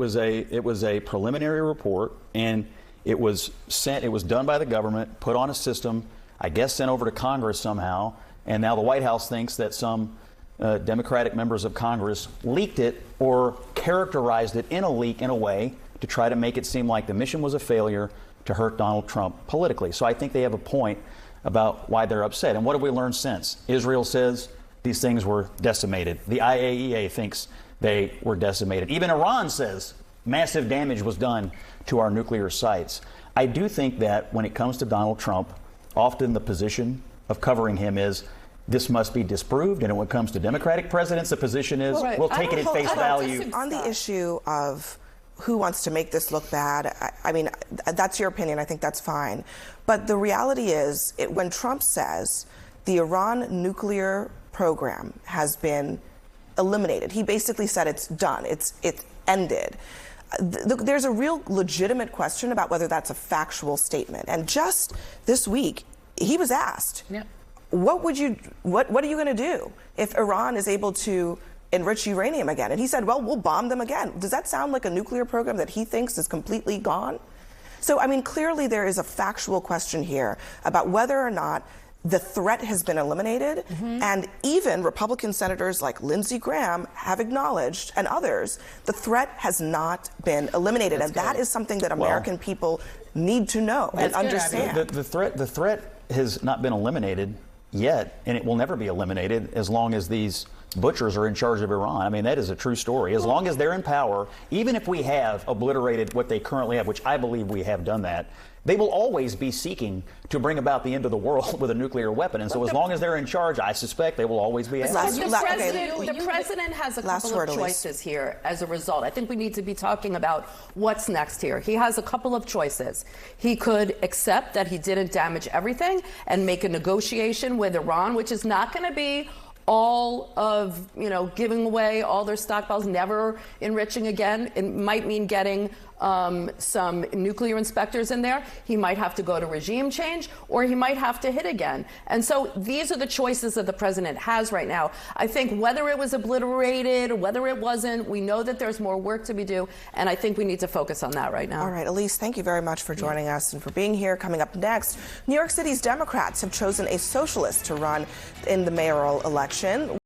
It was a preliminary report, and it was done by the government, put on a system, I guess sent over to Congress somehow, and now the White House thinks that some Democratic members of Congress leaked it or characterized it in a leak in a way to try to make it seem like the mission was a failure to hurt Donald Trump politically. So I think they have a point about why they're upset. And what have we learned since? Israel says these things were decimated. The IAEA thinks they were decimated. Even Iran says massive damage was done to our nuclear sites. I do think that when it comes to Donald Trump, often the position of covering him is this must be disproved. And when it comes to Democratic presidents, the position is we'll take it at face value. On the issue of who wants to make this look bad, I mean, that's your opinion. I think that's fine. But the reality is, when Trump says the Iran nuclear program has been eliminated, he basically said it's done, it's ended. There's a real legitimate question about whether that's a factual statement. And just this week, he was asked, what are you going to do if Iran is able to enrich uranium again? And he said, well, we'll bomb them again. Does that sound like a nuclear program that he thinks is completely gone? So, I mean, clearly there is a factual question here about whether or not the threat has been eliminated. And even Republican senators like Lindsey Graham have acknowledged, and others, the threat has not been eliminated. And that is something that American people need to know and understand. The threat has not been eliminated yet, and it will never be eliminated as long as these butchers are in charge of Iran. I mean, that is a true story. As long as they're in power, even if we have obliterated what they currently have, which I believe we have done that, they will always be seeking to bring about the end of the world with a nuclear weapon. And so as long as they're in charge, I suspect they will always be at it. The president has a couple of choices here as a result. I think we need to be talking about what's next here. He has a couple of choices. He could accept that he didn't damage everything and make a negotiation with Iran, which is not going to be all of, giving away all their stockpiles, never enriching again. It might mean getting some nuclear inspectors in there. He might have to go to regime change, or he might have to hit again. And so these are the choices that the president has right now. I think whether it was obliterated or whether it wasn't, we know that there's more work to be done, and I think we need to focus on that right now. All right, Elise, thank you very much for joining us and for being here. Coming up next, New York City's Democrats have chosen a socialist to run in the mayoral election.